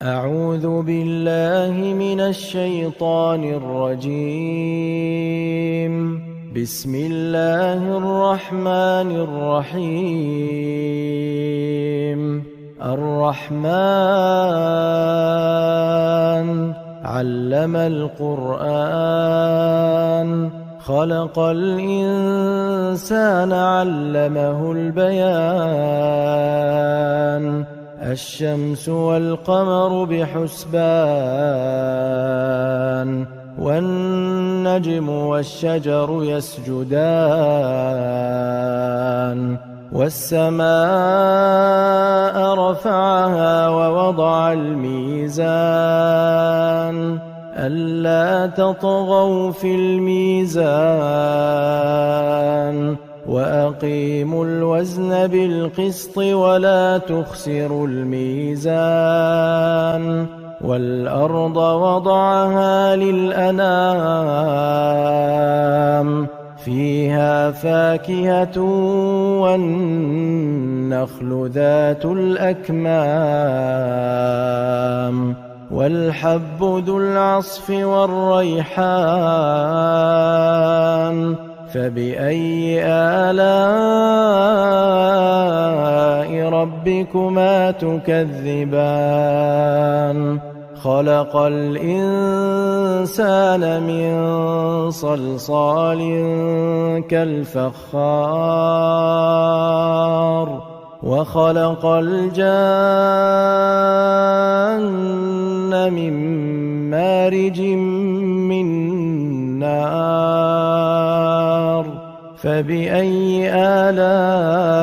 أعوذ بالله من الشيطان الرجيم. بسم الله الرحمن الرحيم. الرحمن علم القرآن خلق الإنسان علمه البيان الشمس والقمر بحسبان والنجم والشجر يسجدان والسماء رفعها ووضع الميزان ألا تطغوا في الميزان وأقيموا الوزن بالقسط ولا تخسروا الميزان والأرض وضعها للأنام فيها فاكهة والنخل ذات الأكمام والحب ذو العصف والريحان فبأي آلاء ربكما تكذبان خلق الإنسان من صلصال كالفخار وخلق الجان من مارج من نار فبأي آلاء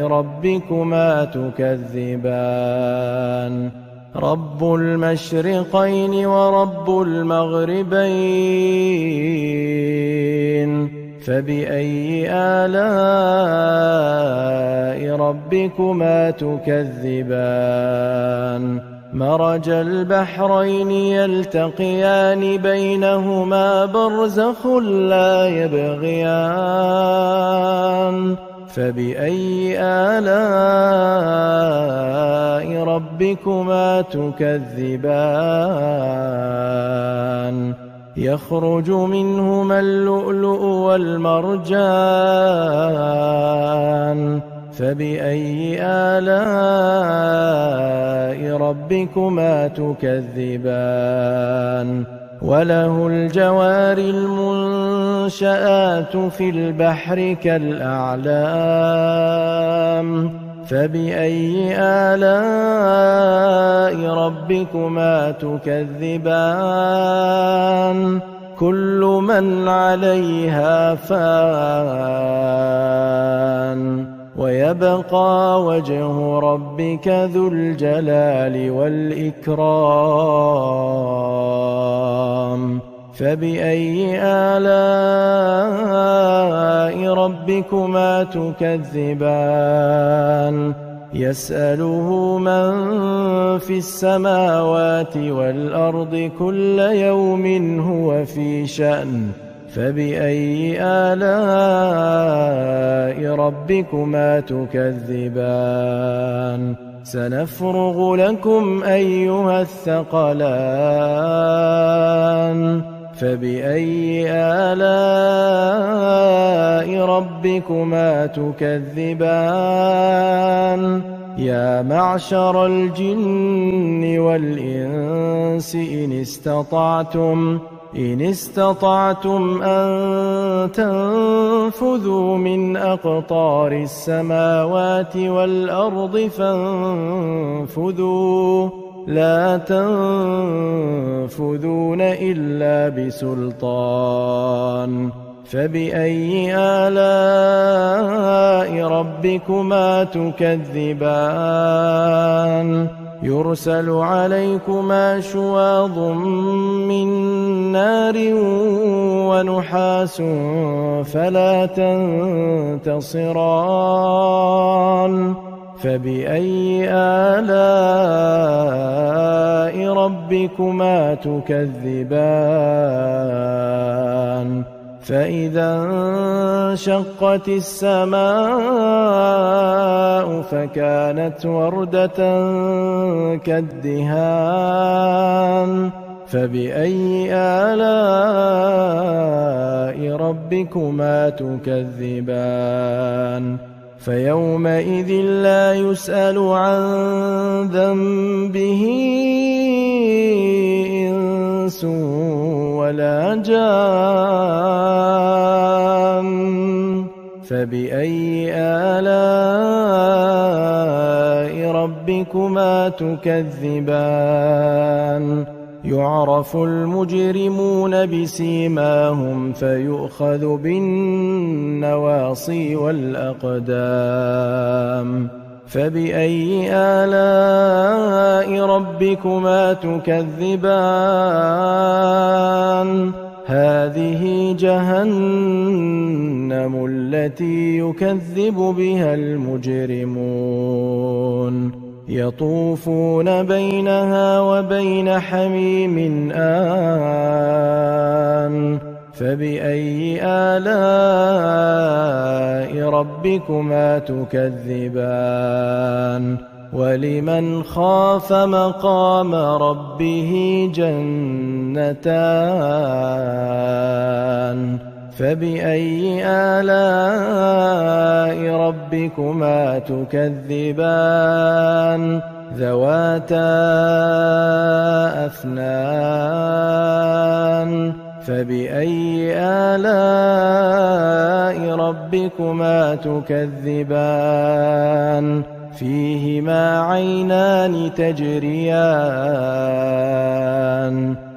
ربكما تكذبان رب المشرقين ورب المغربين فبأي آلاء ربكما تكذبان مرج البحرين يلتقيان بينهما برزخ لا يبغيان فبأي آلاء ربكما تكذبان يخرج منهما اللؤلؤ والمرجان فبأي آلاء ربكما تكذبان وله الجوار المنشآت في البحر كالأعلام فبأي آلاء ربكما تكذبان كل من عليها فان ويبقى وجه ربك ذو الجلال والإكرام فبأي آلاء ربكما تكذبان يسأله من في السماوات والأرض كل يوم هو في شأن فبأي آلاء ربكما تكذبان سنفرغ لكم أيها الثقلان فبأي آلاء ربكما تكذبان يا معشر الجن والإنس إن استطعتم أن تنفذوا من أقطار السماوات والأرض فانفذوا لا تنفذون إلا بسلطان فبأي آلاء ربكما تكذبان يرسل عليكما شواظ من نار ونحاس فلا تنتصران فبأي آلاء ربكما تكذبان فإذا انشقت السماء فكانت وردة كالدهان فبأي آلاء ربكما تكذبان فيومئذ لا يسأل عن ذنبه إنس ولا جان فبأي آلاء ربكما تكذبان يعرف المجرمون بسيماهم فيؤخذ بالنواصي والأقدام فبأي آلاء ربكما تكذبان هذه جهنم التي يكذب بها المجرمون يطوفون بينها وبين حميم آن فبأي آلاء ربكما تكذبان ولمن خاف مقام ربه جنتان فبأي آلاء ربكما تكذبان ذواتا أفنان فبأي آلاء ربكما تكذبان فيهما عينان تجريان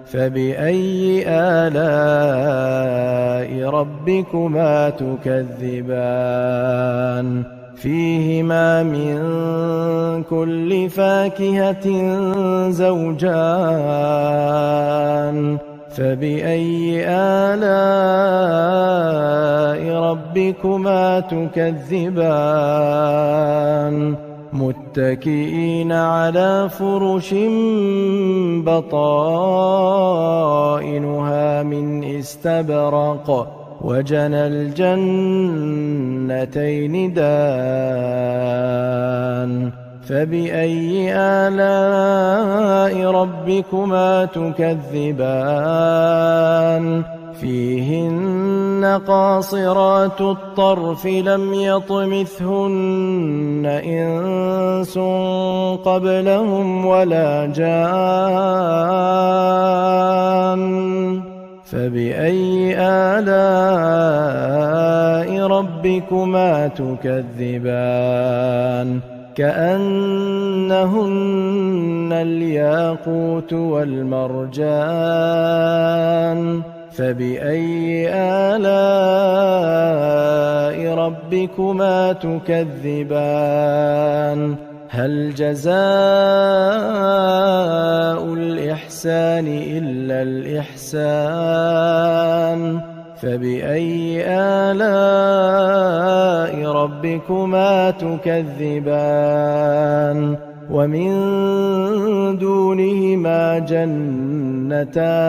فبأي آلاء ربكما تكذبان فيهما من كل فاكهة زوجان فبأي آلاء ربكما تكذبان متكئين على فرش بطائنها من استبرق وجنى الجنتين دان فبأي آلاء ربكما تكذبان فيهن قاصرات الطرف لم يطمثهن إنس قبلهم ولا جان فبأي آلاء ربكما تكذبان كأنهن الياقوت والمرجان فبأي آلاء ربكما تكذبان هل جزاء الإحسان إلا الإحسان فبأي آلاء ربكما تكذبان ومن دونهما جنتان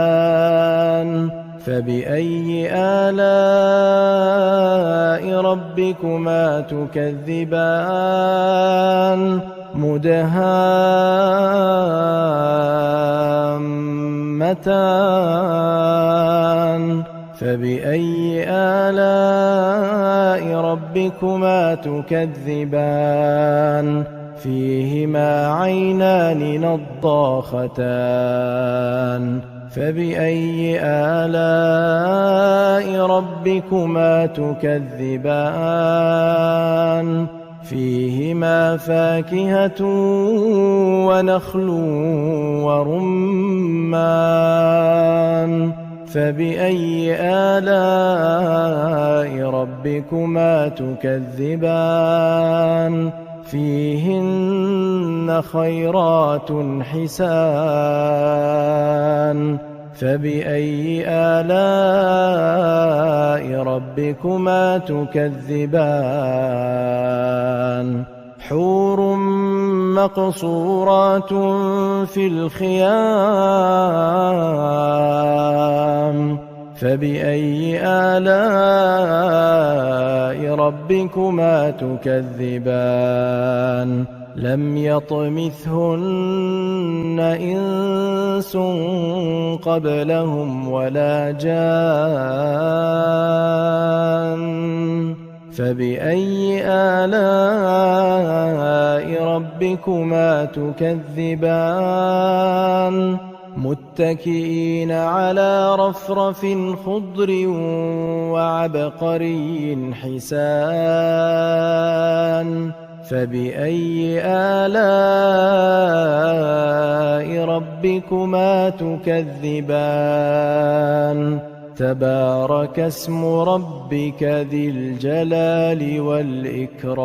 فبأي آلاء ربكما تكذبان مدهامتان فبأي آلاء ربكما تكذبان فيهما عينان نضاختان فبأي آلاء ربكما تكذبان فيهما فاكهة ونخل ورمان فبأي آلاء ربكما تكذبان فيهن خيرات حسان فبأي آلاء ربكما تكذبان حور مقصورات في الخيام فبأي آلاء ربكما تكذبان لم يطمثهن إنس قبلهم ولا جان فبأي آلاء ربكما تكذبان متكئين على رفرف خضر وعبقري حسان فبأي آلاء ربكما تكذبان تبارك اسم ربك ذي الجلال والإكرام